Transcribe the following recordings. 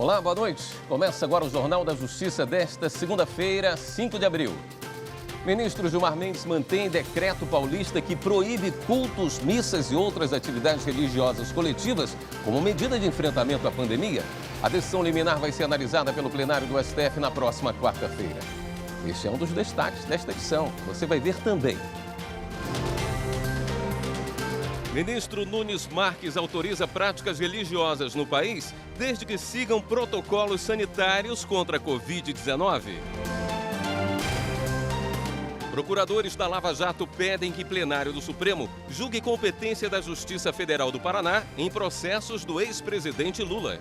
Olá, boa noite. Começa agora o Jornal da Justiça desta segunda-feira, 5 de abril. Ministro Gilmar Mendes mantém decreto paulista que proíbe cultos, missas e outras atividades religiosas coletivas como medida de enfrentamento à pandemia. A decisão liminar vai ser analisada pelo plenário do STF na próxima quarta-feira. Este é um dos destaques desta edição. Você vai ver também. Ministro Nunes Marques autoriza práticas religiosas no país desde que sigam protocolos sanitários contra a Covid-19. Procuradores da Lava Jato pedem que plenário do Supremo julgue competência da Justiça Federal do Paraná em processos do ex-presidente Lula.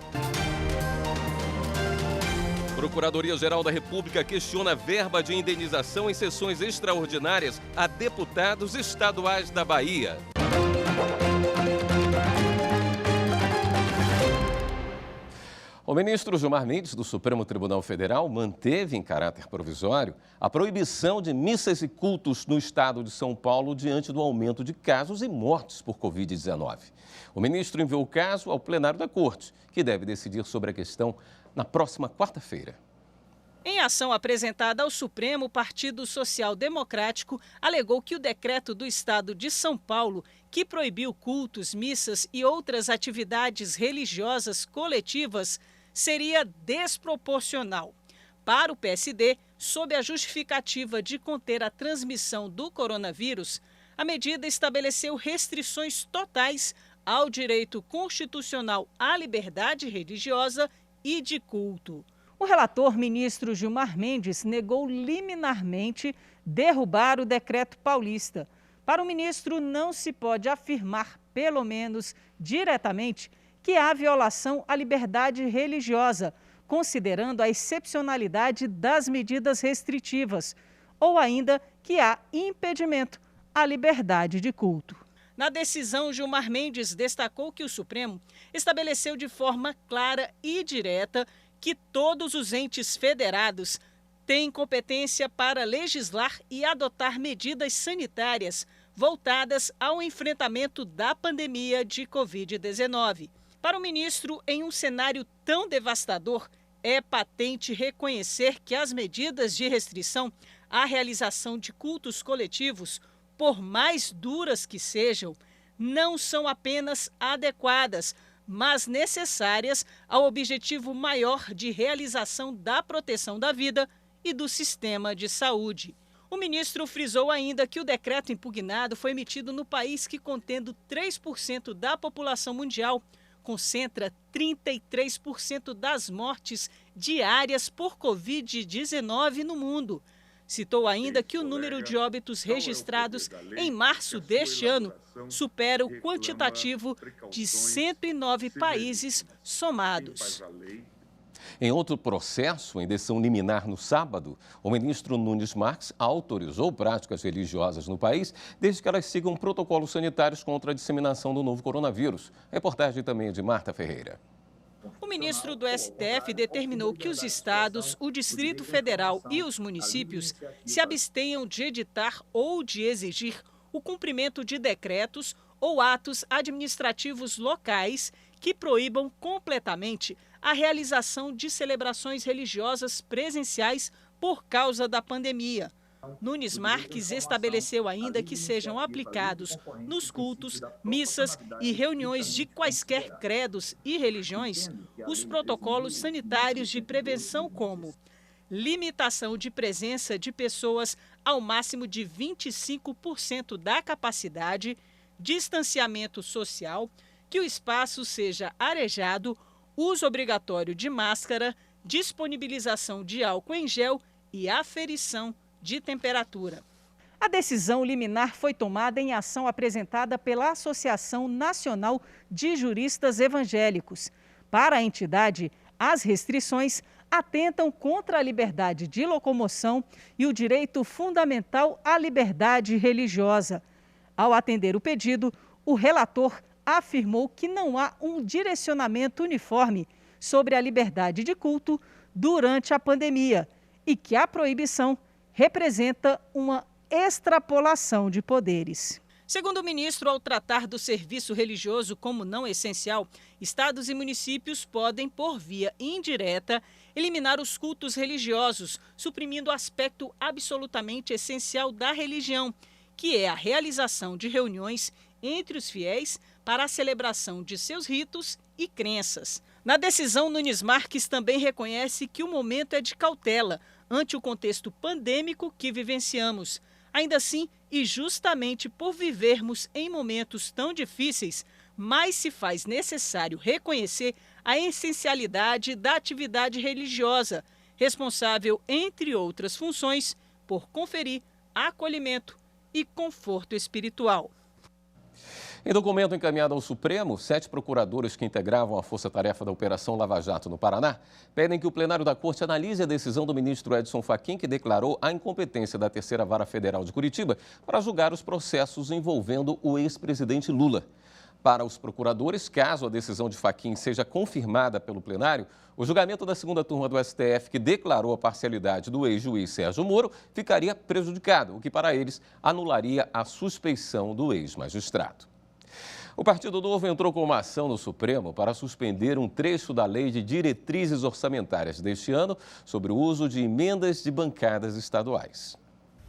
Procuradoria-Geral da República questiona verba de indenização em sessões extraordinárias a deputados estaduais da Bahia. O ministro Gilmar Mendes, do Supremo Tribunal Federal, manteve em caráter provisório a proibição de missas e cultos no estado de São Paulo diante do aumento de casos e mortes por Covid-19. O ministro enviou o caso ao plenário da Corte, que deve decidir sobre a questão na próxima quarta-feira. Em ação apresentada ao Supremo, o Partido Social Democrático alegou que o decreto do Estado de São Paulo, que proibiu cultos, missas e outras atividades religiosas coletivas, seria desproporcional. Para o PSD, sob a justificativa de conter a transmissão do coronavírus, a medida estabeleceu restrições totais ao direito constitucional à liberdade religiosa e de culto. O relator, ministro Gilmar Mendes, negou liminarmente derrubar o decreto paulista. Para o ministro, não se pode afirmar, pelo menos diretamente, que há violação à liberdade religiosa, considerando a excepcionalidade das medidas restritivas, ou ainda que há impedimento à liberdade de culto. Na decisão, Gilmar Mendes destacou que o Supremo estabeleceu de forma clara e direta que todos os entes federados têm competência para legislar e adotar medidas sanitárias voltadas ao enfrentamento da pandemia de Covid-19. Para o ministro, em um cenário tão devastador, é patente reconhecer que as medidas de restrição à realização de cultos coletivos, por mais duras que sejam, não são apenas adequadas, mas necessárias ao objetivo maior de realização da proteção da vida e do sistema de saúde. O ministro frisou ainda que o decreto impugnado foi emitido no país que, contendo 3% da população mundial, concentra 33% das mortes diárias por Covid-19 no mundo. Citou ainda que o número de óbitos registrados em março deste ano supera o quantitativo de 109 países somados. Em outro processo, em decisão liminar no sábado, o ministro Nunes Marques autorizou práticas religiosas no país, desde que elas sigam protocolos sanitários contra a disseminação do novo coronavírus. Reportagem também de Marta Ferreira. O ministro do STF determinou que os estados, o Distrito Federal e os municípios se abstenham de editar ou de exigir o cumprimento de decretos ou atos administrativos locais que proíbam completamente a realização de celebrações religiosas presenciais por causa da pandemia. Nunes Marques estabeleceu ainda que sejam aplicados nos cultos, missas e reuniões de quaisquer credos e religiões os protocolos sanitários de prevenção como limitação de presença de pessoas ao máximo de 25% da capacidade, distanciamento social, que o espaço seja arejado, uso obrigatório de máscara, disponibilização de álcool em gel e aferição de temperatura. A decisão liminar foi tomada em ação apresentada pela Associação Nacional de Juristas Evangélicos. Para a entidade, as restrições atentam contra a liberdade de locomoção e o direito fundamental à liberdade religiosa. Ao atender o pedido, o relator afirmou que não há um direcionamento uniforme sobre a liberdade de culto durante a pandemia e que a proibição representa uma extrapolação de poderes. Segundo o ministro, ao tratar do serviço religioso como não essencial, estados e municípios podem, por via indireta, eliminar os cultos religiosos, suprimindo o aspecto absolutamente essencial da religião, que é a realização de reuniões entre os fiéis para a celebração de seus ritos e crenças. Na decisão, Nunes Marques também reconhece que o momento é de cautela ante o contexto pandêmico que vivenciamos. Ainda assim, e justamente por vivermos em momentos tão difíceis, mais se faz necessário reconhecer a essencialidade da atividade religiosa, responsável, entre outras funções, por conferir acolhimento e conforto espiritual. Em documento encaminhado ao Supremo, 7 procuradores que integravam a força-tarefa da Operação Lava Jato no Paraná pedem que o plenário da Corte analise a decisão do ministro Edson Fachin, que declarou a incompetência da Terceira Vara Federal de Curitiba para julgar os processos envolvendo o ex-presidente Lula. Para os procuradores, caso a decisão de Fachin seja confirmada pelo plenário, o julgamento da segunda turma do STF, que declarou a parcialidade do ex-juiz Sérgio Moro, ficaria prejudicado, o que para eles anularia a suspeição do ex-magistrado. O Partido Novo entrou com uma ação no Supremo para suspender um trecho da Lei de Diretrizes Orçamentárias deste ano sobre o uso de emendas de bancadas estaduais.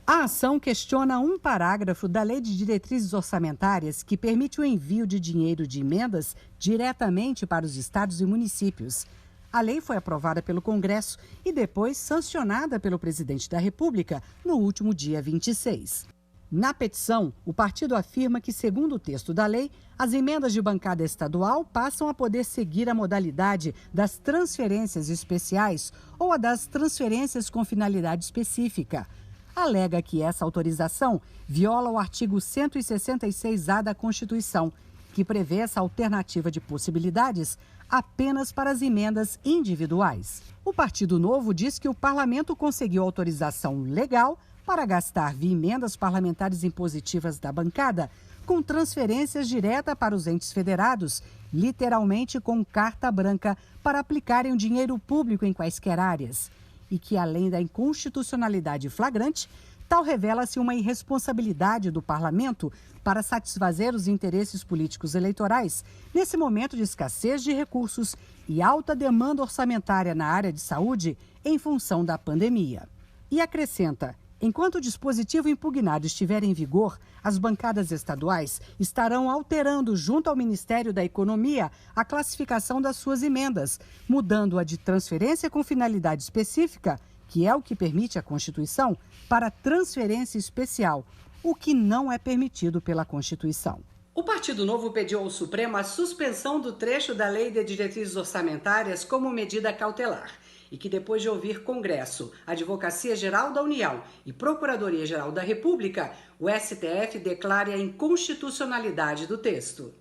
A ação questiona um parágrafo da Lei de Diretrizes Orçamentárias que permite o envio de dinheiro de emendas diretamente para os estados e municípios. A lei foi aprovada pelo Congresso e depois sancionada pelo presidente da República no último dia 26. Na petição, o partido afirma que, segundo o texto da lei, as emendas de bancada estadual passam a poder seguir a modalidade das transferências especiais ou a das transferências com finalidade específica. Alega que essa autorização viola o artigo 166-A da Constituição, que prevê essa alternativa de possibilidades apenas para as emendas individuais. O Partido Novo diz que o parlamento conseguiu autorização legal para gastar via emendas parlamentares impositivas da bancada com transferências diretas para os entes federados, literalmente com carta branca para aplicarem o dinheiro público em quaisquer áreas. E que, além da inconstitucionalidade flagrante, tal revela-se uma irresponsabilidade do parlamento para satisfazer os interesses políticos eleitorais nesse momento de escassez de recursos e alta demanda orçamentária na área de saúde em função da pandemia. E acrescenta: enquanto o dispositivo impugnado estiver em vigor, as bancadas estaduais estarão alterando, junto ao Ministério da Economia, a classificação das suas emendas, mudando-a de transferência com finalidade específica, que é o que permite a Constituição, para transferência especial, o que não é permitido pela Constituição. O Partido Novo pediu ao Supremo a suspensão do trecho da Lei de Diretrizes Orçamentárias como medida cautelar. E que, depois de ouvir Congresso, Advocacia Geral da União e Procuradoria Geral da República, o STF declare a inconstitucionalidade do texto.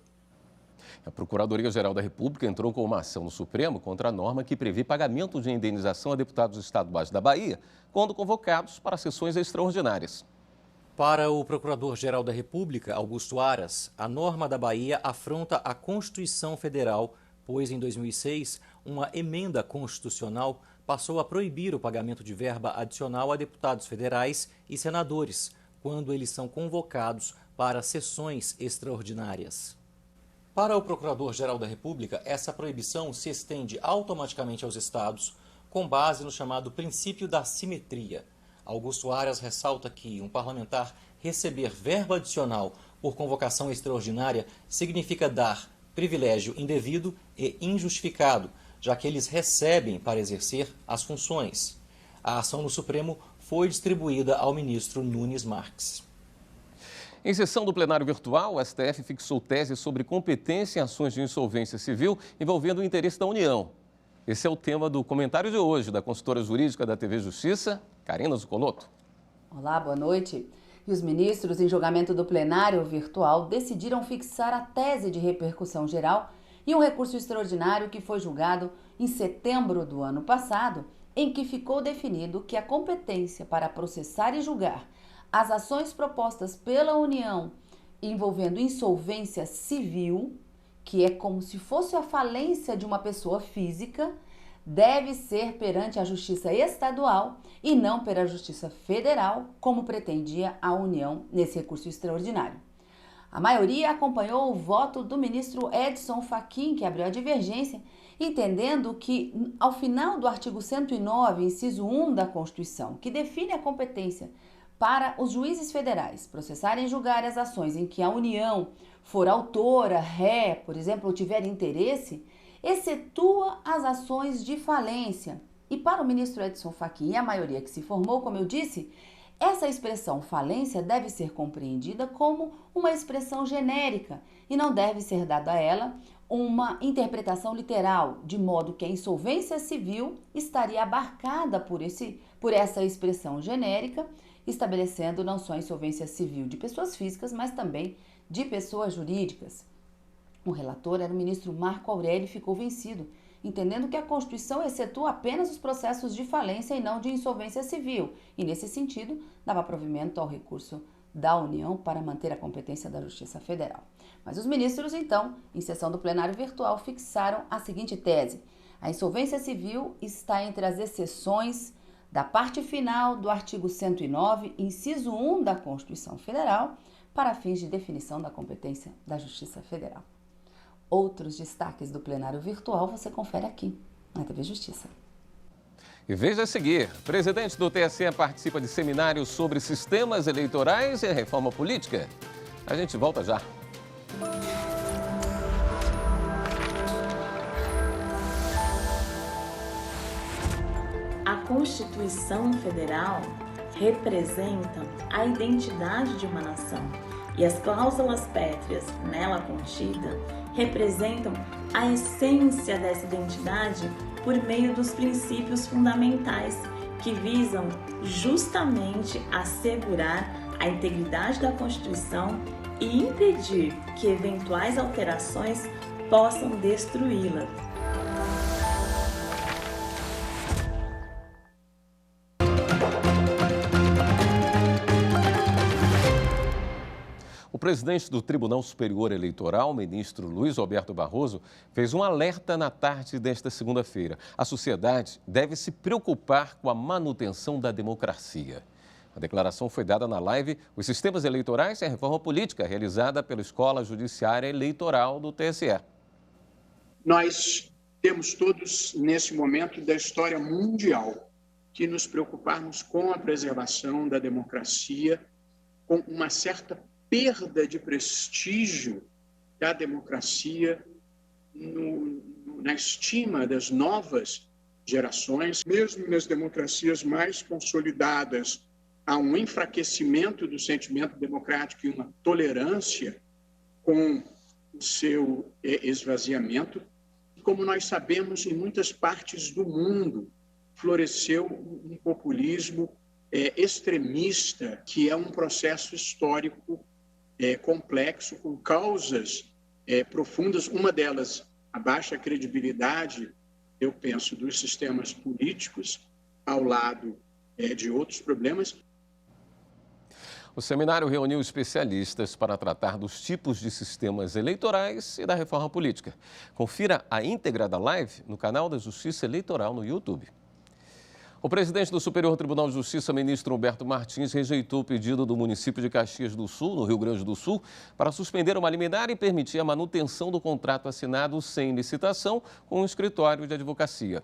A Procuradoria Geral da República entrou com uma ação no Supremo contra a norma que prevê pagamento de indenização a deputados estaduais da Bahia quando convocados para sessões extraordinárias. Para o Procurador-Geral da República, Augusto Aras, a norma da Bahia afronta a Constituição Federal, pois em 2006, uma emenda constitucional passou a proibir o pagamento de verba adicional a deputados federais e senadores, quando eles são convocados para sessões extraordinárias. Para o Procurador-Geral da República, essa proibição se estende automaticamente aos estados, com base no chamado princípio da simetria. Augusto Aras ressalta que um parlamentar receber verba adicional por convocação extraordinária significa dar privilégio indevido e injustificado, já que eles recebem para exercer as funções. A ação no Supremo foi distribuída ao ministro Nunes Marques. Em sessão do plenário virtual, o STF fixou tese sobre competência em ações de insolvência civil envolvendo o interesse da União. Esse é o tema do comentário de hoje da consultora jurídica da TV Justiça, Karina Zucolotto. Olá, boa noite. E os ministros, em julgamento do plenário virtual, decidiram fixar a tese de repercussão geral e um recurso extraordinário que foi julgado em setembro do ano passado, em que ficou definido que a competência para processar e julgar as ações propostas pela União envolvendo insolvência civil, que é como se fosse a falência de uma pessoa física, deve ser perante a Justiça Estadual e não pela Justiça Federal, como pretendia a União nesse recurso extraordinário. A maioria acompanhou o voto do ministro Edson Fachin, que abriu a divergência, entendendo que, ao final do artigo 109, inciso 1 da Constituição, que define a competência para os juízes federais processarem e julgarem as ações em que a União for autora, ré, por exemplo, ou tiver interesse, excetua as ações de falência. E para o ministro Edson Fachin e a maioria que se formou, como eu disse, essa expressão falência deve ser compreendida como uma expressão genérica e não deve ser dada a ela uma interpretação literal, de modo que a insolvência civil estaria abarcada por essa expressão genérica, estabelecendo não só a insolvência civil de pessoas físicas, mas também de pessoas jurídicas. O relator era o ministro Marco Aurélio e ficou vencido, entendendo que a Constituição excetua apenas os processos de falência e não de insolvência civil, e nesse sentido dava provimento ao recurso da União para manter a competência da Justiça Federal. Mas os ministros, então, em sessão do plenário virtual, fixaram a seguinte tese: a insolvência civil está entre as exceções da parte final do artigo 109, inciso 1 da Constituição Federal, para fins de definição da competência da Justiça Federal. Outros destaques do plenário virtual você confere aqui, na TV Justiça. E veja a seguir, o presidente do TSE participa de seminários sobre sistemas eleitorais e reforma política. A gente volta já. A Constituição Federal representa a identidade de uma nação e as cláusulas pétreas nela contidas representam a essência dessa identidade por meio dos princípios fundamentais que visam justamente assegurar a integridade da Constituição e impedir que eventuais alterações possam destruí-la. O presidente do Tribunal Superior Eleitoral, ministro Luiz Roberto Barroso, fez um alerta na tarde desta segunda-feira. A sociedade deve se preocupar com a manutenção da democracia. A declaração foi dada na live Os Sistemas Eleitorais e a Reforma Política, realizada pela Escola Judiciária Eleitoral do TSE. Nós temos todos, nesse momento da história mundial, que nos preocuparmos com a preservação da democracia, com uma certa perda de prestígio da democracia na estima das novas gerações. Mesmo nas democracias mais consolidadas, há um enfraquecimento do sentimento democrático e uma tolerância com o seu esvaziamento. Como nós sabemos, em muitas partes do mundo, floresceu um populismo extremista, que é um processo histórico complexo, com causas profundas. Uma delas, a baixa credibilidade, eu penso, dos sistemas políticos, ao lado de outros problemas. O seminário reuniu especialistas para tratar dos tipos de sistemas eleitorais e da reforma política. Confira a íntegra da live no canal da Justiça Eleitoral no YouTube. O presidente do Superior Tribunal de Justiça, ministro Humberto Martins, rejeitou o pedido do município de Caxias do Sul, no Rio Grande do Sul, para suspender uma liminar e permitir a manutenção do contrato assinado sem licitação com um escritório de advocacia.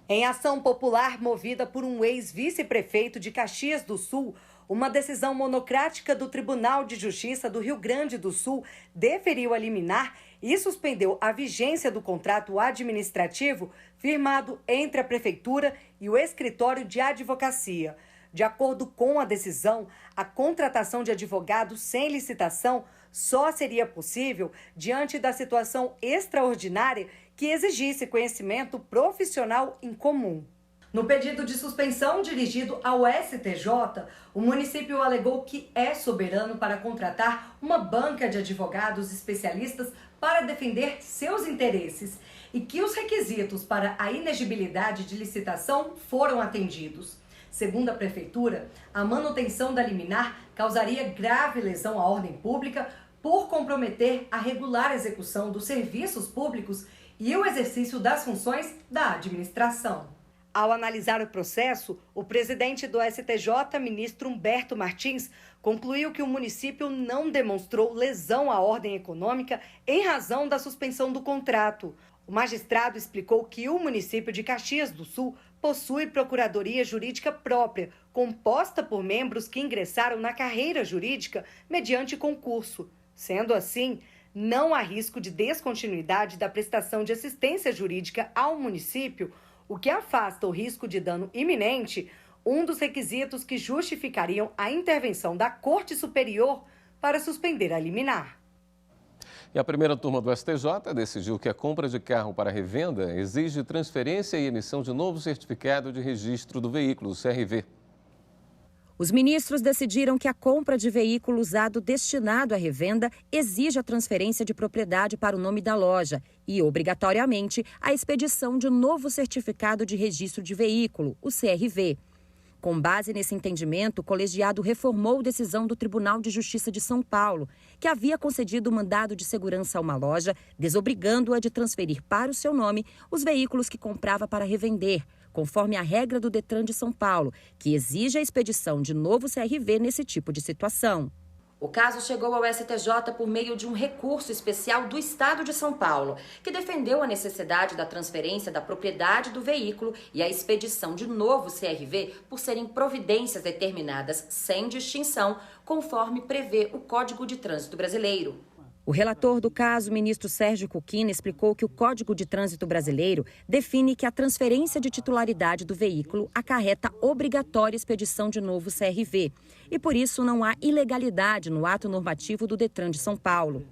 Em ação popular movida por um ex-vice-prefeito de Caxias do Sul, uma decisão monocrática do Tribunal de Justiça do Rio Grande do Sul deferiu a liminar e suspendeu a vigência do contrato administrativo firmado entre a Prefeitura e o Escritório de Advocacia. De acordo com a decisão, a contratação de advogados sem licitação só seria possível diante da situação extraordinária que exigisse conhecimento profissional em comum. No pedido de suspensão dirigido ao STJ, o município alegou que é soberano para contratar uma banca de advogados especialistas para defender seus interesses e que os requisitos para a inexigibilidade de licitação foram atendidos. Segundo a Prefeitura, a manutenção da liminar causaria grave lesão à ordem pública por comprometer a regular execução dos serviços públicos e o exercício das funções da administração. Ao analisar o processo, o presidente do STJ, ministro Humberto Martins, concluiu que o município não demonstrou lesão à ordem econômica em razão da suspensão do contrato. O magistrado explicou que o município de Caxias do Sul possui procuradoria jurídica própria, composta por membros que ingressaram na carreira jurídica mediante concurso. Sendo assim, não há risco de descontinuidade da prestação de assistência jurídica ao município, o que afasta o risco de dano iminente, um dos requisitos que justificariam a intervenção da Corte Superior para suspender a liminar. E a primeira turma do STJ decidiu que a compra de carro para revenda exige transferência e emissão de novo certificado de registro do veículo, CRV. Os ministros decidiram que a compra de veículo usado destinado à revenda exige a transferência de propriedade para o nome da loja e, obrigatoriamente, a expedição de novo certificado de registro de veículo, o CRV. Com base nesse entendimento, o colegiado reformou decisão do Tribunal de Justiça de São Paulo, que havia concedido mandado de segurança a uma loja, desobrigando-a de transferir para o seu nome os veículos que comprava para revender, conforme a regra do Detran de São Paulo, que exige a expedição de novo CRV nesse tipo de situação. O caso chegou ao STJ por meio de um recurso especial do Estado de São Paulo, que defendeu a necessidade da transferência da propriedade do veículo e a expedição de novo CRV por serem providências determinadas sem distinção, conforme prevê o Código de Trânsito Brasileiro. O relator do caso, ministro Sérgio Cuquina, explicou que o Código de Trânsito Brasileiro define que a transferência de titularidade do veículo acarreta obrigatória expedição de novo CRV e, por isso, não há ilegalidade no ato normativo do Detran de São Paulo.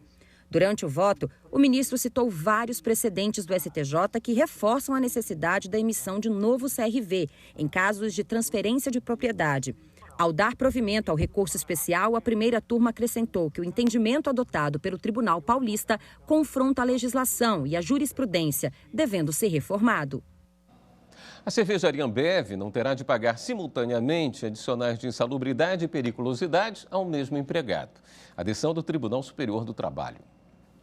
Durante o voto, o ministro citou vários precedentes do STJ que reforçam a necessidade da emissão de novo CRV em casos de transferência de propriedade. Ao dar provimento ao recurso especial, a primeira turma acrescentou que o entendimento adotado pelo Tribunal Paulista confronta a legislação e a jurisprudência, devendo ser reformado. A cervejaria Ambev não terá de pagar simultaneamente adicionais de insalubridade e periculosidade ao mesmo empregado. A decisão do Tribunal Superior do Trabalho.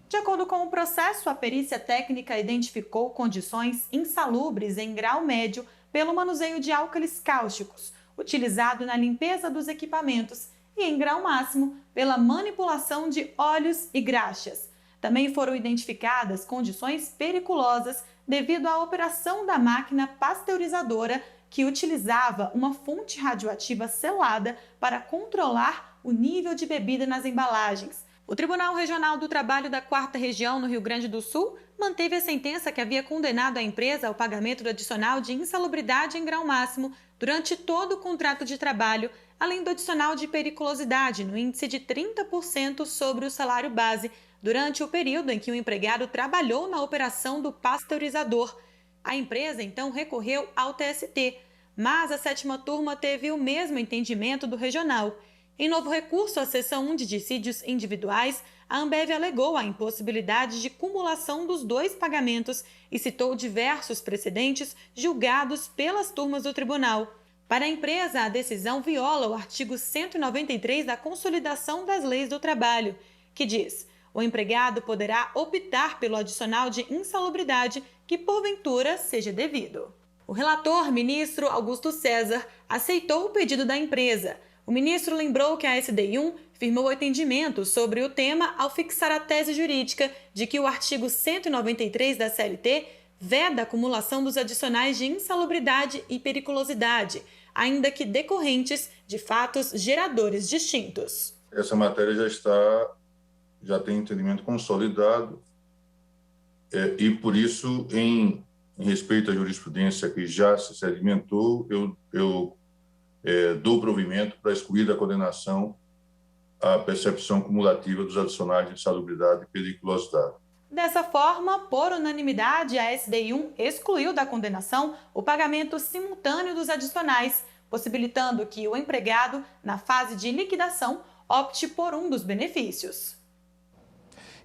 De acordo com o processo, a perícia técnica identificou condições insalubres em grau médio pelo manuseio de álcalis cáusticos, utilizado na limpeza dos equipamentos, e em grau máximo pela manipulação de óleos e graxas. Também foram identificadas condições periculosas devido à operação da máquina pasteurizadora que utilizava uma fonte radioativa selada para controlar o nível de bebida nas embalagens. O Tribunal Regional do Trabalho da 4ª Região, no Rio Grande do Sul, manteve a sentença que havia condenado a empresa ao pagamento do adicional de insalubridade em grau máximo durante todo o contrato de trabalho, além do adicional de periculosidade no índice de 30% sobre o salário base, durante o período em que o empregado trabalhou na operação do pasteurizador. A empresa, então, recorreu ao TST, mas a 7ª turma teve o mesmo entendimento do regional. Em novo recurso à seção 1 de dissídios individuais, a Ambev alegou a impossibilidade de cumulação dos dois pagamentos e citou diversos precedentes julgados pelas turmas do tribunal. Para a empresa, a decisão viola o artigo 193 da Consolidação das Leis do Trabalho, que diz: o empregado poderá optar pelo adicional de insalubridade que, porventura, seja devido. O relator, ministro Augusto César, aceitou o pedido da empresa. O ministro lembrou que a SDI1 firmou entendimento sobre o tema ao fixar a tese jurídica de que o artigo 193 da CLT veda a acumulação dos adicionais de insalubridade e periculosidade, ainda que decorrentes de fatos geradores distintos. Essa matéria já tem entendimento consolidado e, por isso, em respeito à jurisprudência que já se sedimentou, eu dou provimento para excluir da condenação a percepção cumulativa dos adicionais de insalubridade e periculosidade. Dessa forma, por unanimidade, a SDI1 excluiu da condenação o pagamento simultâneo dos adicionais, possibilitando que o empregado, na fase de liquidação, opte por um dos benefícios.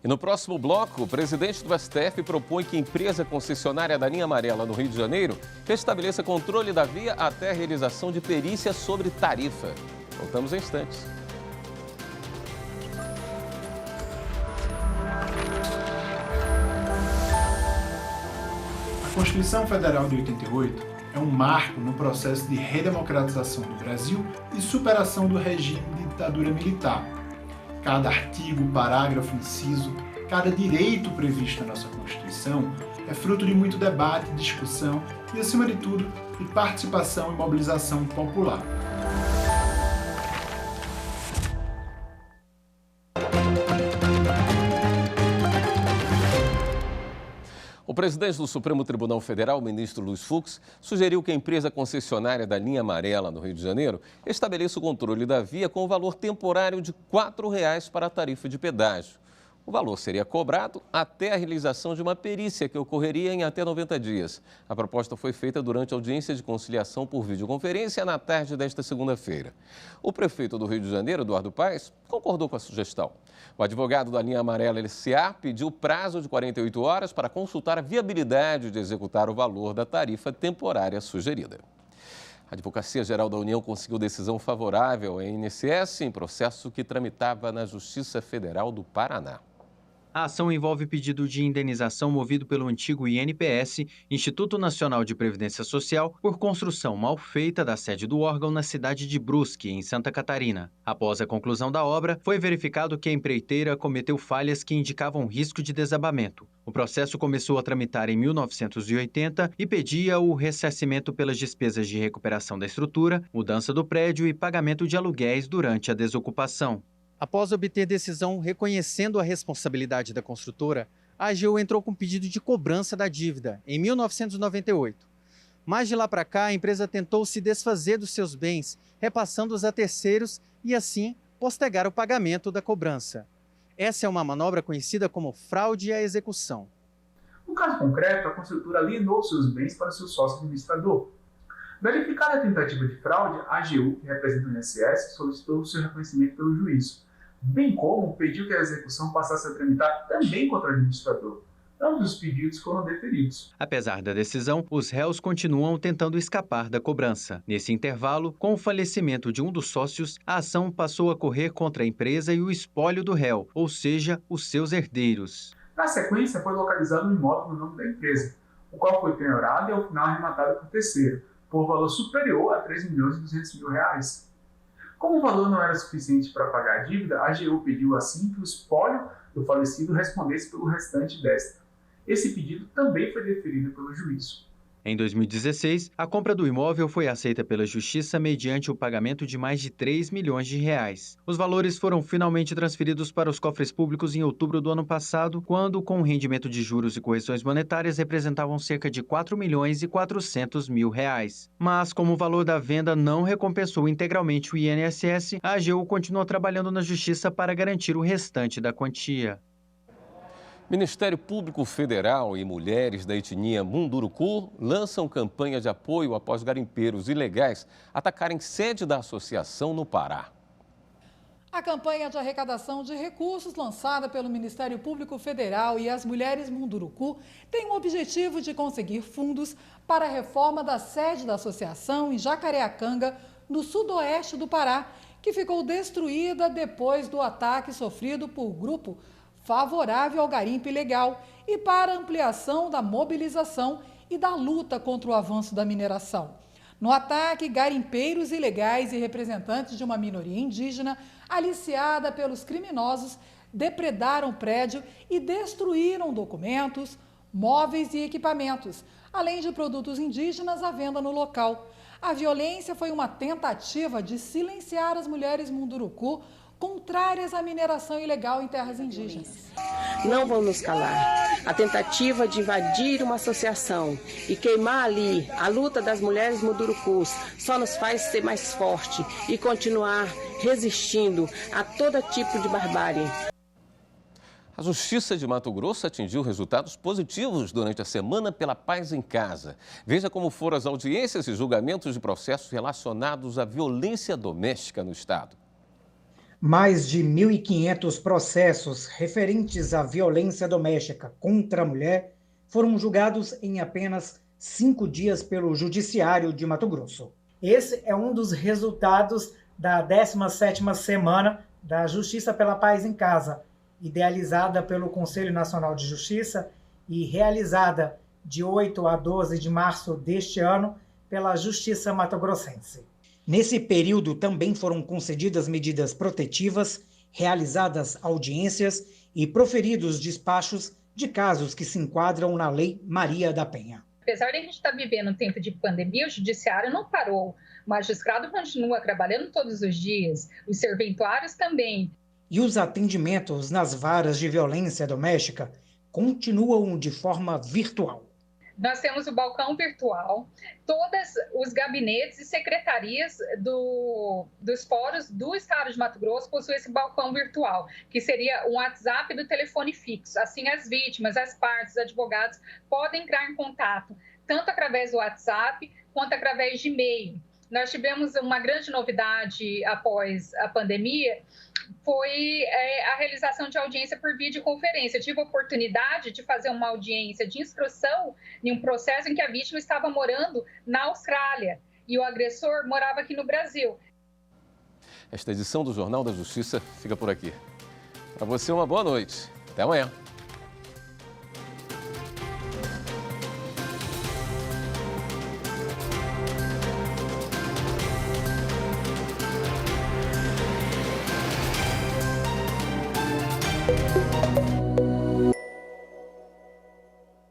E no próximo bloco, o presidente do STF propõe que a empresa concessionária da linha amarela no Rio de Janeiro restabeleça controle da via até a realização de perícia sobre tarifa. Voltamos em instantes. A Constituição Federal de 88 é um marco no processo de redemocratização do Brasil e superação do regime de ditadura militar. Cada artigo, parágrafo, inciso, cada direito previsto na nossa Constituição é fruto de muito debate, discussão e, acima de tudo, de participação e mobilização popular. O presidente do Supremo Tribunal Federal, o ministro Luiz Fux, sugeriu que a empresa concessionária da linha amarela no Rio de Janeiro estabeleça o controle da via com o valor temporário de R$ 4,00 para a tarifa de pedágio. O valor seria cobrado até a realização de uma perícia que ocorreria em até 90 dias. A proposta foi feita durante a audiência de conciliação por videoconferência na tarde desta segunda-feira. O prefeito do Rio de Janeiro, Eduardo Paes, concordou com a sugestão. O advogado da linha amarela LCA pediu prazo de 48 horas para consultar a viabilidade de executar o valor da tarifa temporária sugerida. A Advocacia Geral da União conseguiu decisão favorável à INSS em processo que tramitava na Justiça Federal do Paraná. A ação envolve pedido de indenização movido pelo antigo INPS, Instituto Nacional de Previdência Social, por construção mal feita da sede do órgão na cidade de Brusque, em Santa Catarina. Após a conclusão da obra, foi verificado que a empreiteira cometeu falhas que indicavam risco de desabamento. O processo começou a tramitar em 1980 e pedia o ressarcimento pelas despesas de recuperação da estrutura, mudança do prédio e pagamento de aluguéis durante a desocupação. Após obter decisão reconhecendo a responsabilidade da construtora, a AGU entrou com pedido de cobrança da dívida em 1998. Mas de lá para cá, a empresa tentou se desfazer dos seus bens, repassando-os a terceiros e, assim, postergar o pagamento da cobrança. Essa é uma manobra conhecida como fraude à execução. No caso concreto, a construtora alienou seus bens para seu sócio administrador. Verificada a tentativa de fraude, a AGU, que representa o INSS, solicitou o seu reconhecimento pelo juízo, bem como pediu que a execução passasse a tramitar também contra o administrador. Ambos os pedidos foram deferidos. Apesar da decisão, os réus continuam tentando escapar da cobrança. Nesse intervalo, com o falecimento de um dos sócios, a ação passou a correr contra a empresa e o espólio do réu, ou seja, os seus herdeiros. Na sequência, foi localizado um imóvel no nome da empresa, o qual foi penhorado e ao final arrematado por terceiro, por valor superior a R$ 3.200.000. Como o valor não era suficiente para pagar a dívida, a AGU pediu assim que o espólio do falecido respondesse pelo restante desta. Esse pedido também foi deferido pelo juízo. Em 2016, a compra do imóvel foi aceita pela Justiça mediante o pagamento de mais de R$ 3 milhões. Os valores foram finalmente transferidos para os cofres públicos em outubro do ano passado, quando, com o rendimento de juros e correções monetárias, representavam cerca de R$ 4.400.000. Mas, como o valor da venda não recompensou integralmente o INSS, a AGU continuou trabalhando na Justiça para garantir o restante da quantia. Ministério Público Federal e mulheres da etnia Munduruku lançam campanha de apoio após garimpeiros ilegais atacarem sede da associação no Pará. A campanha de arrecadação de recursos lançada pelo Ministério Público Federal e as mulheres Munduruku tem o objetivo de conseguir fundos para a reforma da sede da associação em Jacareacanga, no sudoeste do Pará, que ficou destruída depois do ataque sofrido por grupo favorável ao garimpo ilegal e para a ampliação da mobilização e da luta contra o avanço da mineração. No ataque, garimpeiros ilegais e representantes de uma minoria indígena, aliciada pelos criminosos, depredaram o prédio e destruíram documentos, móveis e equipamentos, além de produtos indígenas à venda no local. A violência foi uma tentativa de silenciar as mulheres Munduruku contrárias à mineração ilegal em terras indígenas. Não vamos nos calar. A tentativa de invadir uma associação e queimar ali a luta das mulheres Mundurucus só nos faz ser mais forte e continuar resistindo a todo tipo de barbárie. A Justiça de Mato Grosso atingiu resultados positivos durante a Semana pela Paz em Casa. Veja como foram as audiências e julgamentos de processos relacionados à violência doméstica no estado. Mais de 1.500 processos referentes à violência doméstica contra a mulher foram julgados em apenas 5 dias pelo Judiciário de Mato Grosso. Esse é um dos resultados da 17ª Semana da Justiça pela Paz em Casa, idealizada pelo Conselho Nacional de Justiça e realizada de 8 a 12 de março deste ano pela Justiça Mato-Grossense. Nesse período também foram concedidas medidas protetivas, realizadas audiências e proferidos despachos de casos que se enquadram na Lei Maria da Penha. Apesar de a gente estar vivendo um tempo de pandemia, o judiciário não parou. O magistrado continua trabalhando todos os dias, os serventuários também. E os atendimentos nas varas de violência doméstica continuam de forma virtual. Nós temos o balcão virtual, todos os gabinetes e secretarias dos fóruns do Estado de Mato Grosso possuem esse balcão virtual, que seria um WhatsApp do telefone fixo. Assim, as vítimas, as partes, os advogados podem entrar em contato, tanto através do WhatsApp quanto através de e-mail. Nós tivemos uma grande novidade após a pandemia, foi a realização de audiência por videoconferência. Eu tive a oportunidade de fazer uma audiência de instrução em um processo em que a vítima estava morando na Austrália e o agressor morava aqui no Brasil. Esta edição do Jornal da Justiça fica por aqui. Para você, uma boa noite. Até amanhã.